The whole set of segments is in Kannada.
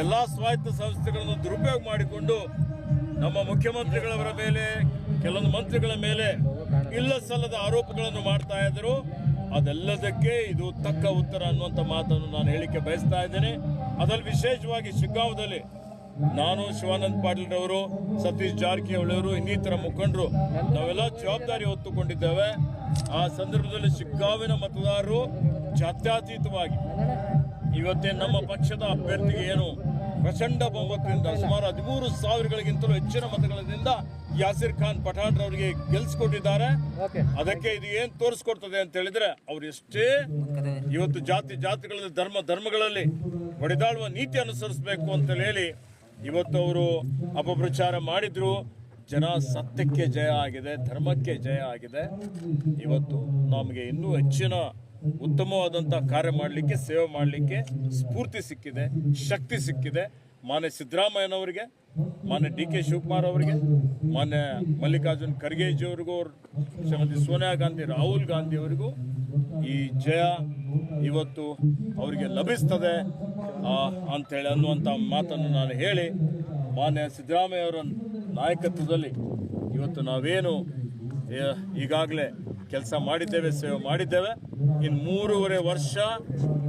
ಎಲ್ಲ ಸ್ವಾಯತ್ತ ಸಂಸ್ಥೆಗಳನ್ನು ದುರುಪಯೋಗ ಮಾಡಿಕೊಂಡು ನಮ್ಮ ಮುಖ್ಯಮಂತ್ರಿಗಳವರ ಮೇಲೆ, ಕೆಲವೊಂದು ಮಂತ್ರಿಗಳ ಮೇಲೆ ಇಲ್ಲ ಸಲ್ಲದ ಆರೋಪಗಳನ್ನು ಮಾಡ್ತಾ ಇದ್ದರು. ಅದೆಲ್ಲದಕ್ಕೆ ಇದು ತಕ್ಕ ಉತ್ತರ ಅನ್ನುವಂಥ ಮಾತನ್ನು ನಾನು ಹೇಳಿಕೆ ಬಯಸ್ತಾ ಇದ್ದೇನೆ. ಅದರಲ್ಲಿ ವಿಶೇಷವಾಗಿ ಶಿಗ್ಗಾಂವದಲ್ಲಿ ನಾನು, ಶಿವಾನಂದ ಪಾಟೀಲ್ ಅವರು, ಸತೀಶ್ ಜಾರಕಿಹೊಳಿ ಅವರು, ಇನ್ನಿತರ ಮುಖಂಡರು ನಾವೆಲ್ಲ ಜವಾಬ್ದಾರಿ ಹೊತ್ತುಕೊಂಡಿದ್ದೇವೆ. ಆ ಸಂದರ್ಭದಲ್ಲಿ ಶಿಗ್ಗಾಂವಿನ ಮತದಾರರು ಜಾತ್ಯತೀತವಾಗಿ ಇವತ್ತೇ ನಮ್ಮ ಪಕ್ಷದ ಅಭ್ಯರ್ಥಿಗೆ ಏನು ಪ್ರಚಂಡ ಬಹುಮತದಿಂದ ಸುಮಾರು 13,000ಗಳಿಗಿಂತಲೂ ಹೆಚ್ಚಿನ ಮತಗಳಿಂದ ಯಾಸಿರ್ ಖಾನ್ ಪಠಾಣ್ ಅವರಿಗೆ ಗೆಲ್ಸ್ಕೊಟ್ಟಿದ್ದಾರೆ. ಅದಕ್ಕೆ ಇದು ಏನ್ ತೋರಿಸ್ಕೊಡ್ತದೆ ಅಂತ ಹೇಳಿದ್ರೆ, ಅವ್ರು ಎಷ್ಟೇ ಇವತ್ತು ಜಾತಿಗಳಲ್ಲಿ ಧರ್ಮಗಳಲ್ಲಿ ಹೊಡೆದಾಳುವ ನೀತಿ ಅನುಸರಿಸಬೇಕು ಅಂತ ಹೇಳಿ ಇವತ್ತು ಅವರು ಅಪಪ್ರಚಾರ ಮಾಡಿದ್ರು. ಜನ ಸತ್ಯಕ್ಕೆ ಜಯ ಆಗಿದೆ, ಧರ್ಮಕ್ಕೆ ಜಯ ಆಗಿದೆ. ಇವತ್ತು ನಮಗೆ ಇನ್ನೂ ಹೆಚ್ಚಿನ ಉತ್ತಮವಾದಂಥ ಕಾರ್ಯ ಮಾಡಲಿಕ್ಕೆ, ಸೇವೆ ಮಾಡಲಿಕ್ಕೆ ಸ್ಫೂರ್ತಿ ಸಿಕ್ಕಿದೆ, ಶಕ್ತಿ ಸಿಕ್ಕಿದೆ. ಮಾನ್ಯ ಸಿದ್ದರಾಮಯ್ಯನವರಿಗೆ, ಮಾನ್ಯ ಡಿ ಕೆ ಶಿವಕುಮಾರ್ ಅವರಿಗೆ, ಮಾನ್ಯ ಮಲ್ಲಿಕಾರ್ಜುನ್ ಖರ್ಗೆಜಿ ಅವರಿಗೂ, ಶ್ರೀಮತಿ ಸೋನಿಯಾ ಗಾಂಧಿ, ರಾಹುಲ್ ಗಾಂಧಿ ಅವರಿಗೂ ಈ ಜಯ ಇವತ್ತು ಅವರಿಗೆ ಲಭಿಸ್ತದೆ ಅಂಥೇಳಿ ಅನ್ನುವಂಥ ಮಾತನ್ನು ನಾನು ಹೇಳಿ, ಮಾನ್ಯ ಸಿದ್ದರಾಮಯ್ಯ ಅವರ ನಾಯಕತ್ವದಲ್ಲಿ ಇವತ್ತು ನಾವೇನು ಈಗಾಗಲೇ ಕೆಲಸ ಮಾಡಿದ್ದೇವೆ, ಸೇವೆ ಮಾಡಿದ್ದೇವೆ. ಇನ್ನು 3.5 ವರ್ಷ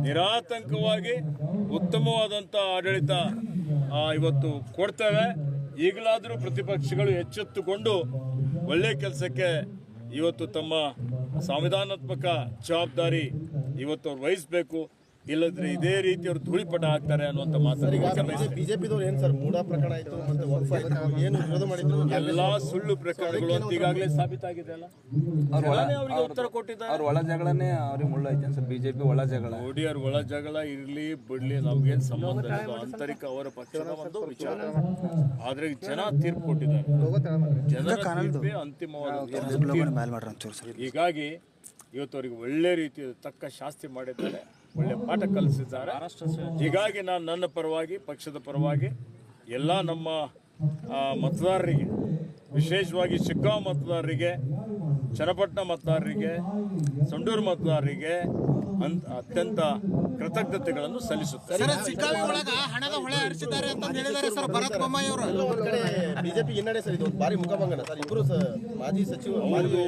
ನಿರಾತಂಕವಾಗಿ ಉತ್ತಮವಾದಂಥ ಆಡಳಿತ ಇವತ್ತು ಕೊಡ್ತೇವೆ. ಈಗಲಾದರೂ ಪ್ರತಿಪಕ್ಷಗಳು ಎಚ್ಚೆತ್ತುಕೊಂಡು ಒಳ್ಳೆ ಕೆಲಸಕ್ಕೆ ಇವತ್ತು ತಮ್ಮ ಸಂವಿಧಾನಾತ್ಮಕ ಜವಾಬ್ದಾರಿ ಇವತ್ತು ಅವ್ರು ವಹಿಸಬೇಕು. ಇಲ್ಲದ್ರೆ ಇದೇ ರೀತಿ ಅವರು ಧೂಳಿಪಟ ಆಗ್ತಾರೆ ಅನ್ನುವಂಥ ಮಾತನ್ನು ಬಿಜೆಪಿದವರು ಏನು ಸರ್ ಮೂಢ ಪ್ರಕರಣ ಆಯಿತು ಮತ್ತೆ ವಕ್ಫ್ ಆಯಿತು, ಏನು ವಿರೋಧ ಮಾಡಿದ್ರು, ಎಲ್ಲ ಸುಳ್ಳು ಪ್ರಕರಣಗಳು ಅಂತ ಈಗಾಗಲೇ ಸಾಬೀತಾಗಿದೆ ಅಲ್ಲ. ಅವರಿಗೆ ಉತ್ತರ ಕೊಟ್ಟಿದ್ದಾರೆ. ಅವ್ರ ಒಳ ಜಗಳನೇ ಅವ್ರಿಗೆ ಮುಳ್ಳು ಐತೆ ಸರ್. ಬಿಜೆಪಿ ಒಳ ಜಗಳ ನೋಡಿ, ಅವ್ರ ಒಳ ಜಗಳ ಇರ್ಲಿ ಬಿಡ್ಲಿ ನಮ್ಗೇನು ಸಂಬಂಧ ಇಲ್ಲ. ಆಂತರಿಕ ಅವರ ಪಕ್ಷದ ಒಂದು ವಿಚಾರ. ಆದ್ರೆ ಜನ ತೀರ್ಪು ಕೊಟ್ಟಿದ್ದಾರೆ. ಜನರ ತೀರ್ಪೇ ಅಂತಿಮವಾದ. ಹೀಗಾಗಿ ಇವತ್ತು ಅವರಿಗೆ ಒಳ್ಳೆ ರೀತಿಯ ತಕ್ಕ ಶಾಸ್ತಿ ಮಾಡಿದ್ದಾರೆ, ಒಳ್ಳೆ ಪಾಠ ಕಲಿಸಿದ್ದಾರೆ. ಹೀಗಾಗಿ ನಾನು ನನ್ನ ಪರವಾಗಿ, ಪಕ್ಷದ ಪರವಾಗಿ ಎಲ್ಲ ನಮ್ಮ ಮತದಾರರಿಗೆ, ವಿಶೇಷವಾಗಿ ಶಿಗ್ಗಾಂವ್ ಮತದಾರರಿಗೆ, ಚನ್ನಪಟ್ಟಣ ಮತದಾರರಿಗೆ, ಸಂಡೂರು ಮತದಾರರಿಗೆ ಅತ್ಯಂತ ಕೃತಜ್ಞತೆಗಳನ್ನು ಸಲ್ಲಿಸುತ್ತೇನೆ. ಹಣದ ಹೊಳೆ ಹರಿಸಿದ್ದಾರೆ ಅಂತ ಹೇಳಿದ್ದಾರೆ ಸರ್ ಭರತ್ ಬೊಮ್ಮಾಯಿ ಅವರು. ಬಿಜೆಪಿ ಹಿನ್ನಡೆ ಸರ್, ಇದು ಭಾರಿ ಮುಖಭಂಗನ ಸರ್. ಇಬ್ಬರು ಮಾಜಿ ಸಚಿವರು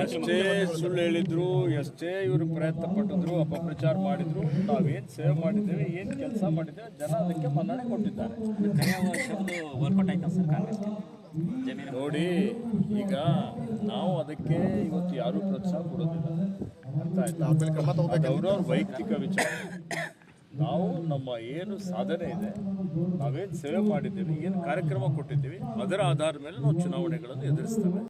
ಎಷ್ಟೇ ಸುಳ್ಳು ಹೇಳಿದ್ರು, ಎಷ್ಟೇ ಇವರು ಪ್ರಯತ್ನ ಪಟ್ಟಿದ್ರು, ಅಪಪ್ರಚಾರ ಮಾಡಿದ್ರು, ನಾವೇನು ಸೇವೆ ಮಾಡಿದ್ದೇವೆ, ಏನು ಕೆಲಸ ಮಾಡಿದ್ದೇವೆ, ಜನ ಅದಕ್ಕೆ ಮನ್ನಣೆ ಕೊಟ್ಟಿದ್ದಾರೆ. ನೋಡಿ, ಈಗ ನಾವು ಅದಕ್ಕೆ ಇವತ್ತು ಯಾರೂ ಪ್ರೋತ್ಸಾಹ ಕೊಡೋದಿಲ್ಲ. ಅರ್ಥ ಆಯ್ತು? ಅವ್ರವ್ರ ವೈಯಕ್ತಿಕ ವಿಚಾರ. ನಾವು ನಮ್ಮ ಏನು ಸಾಧನೆ ಇದೆ, ನಾವೇನು ಸೇವೆ ಮಾಡಿದ್ದೀವಿ, ಏನು ಕಾರ್ಯಕ್ರಮ ಕೊಟ್ಟಿದ್ದೀವಿ, ಅದರ ಆಧಾರದ ಮೇಲೆ ನಾವು ಚುನಾವಣೆಗಳನ್ನು ಎದುರಿಸ್ತೇವೆ.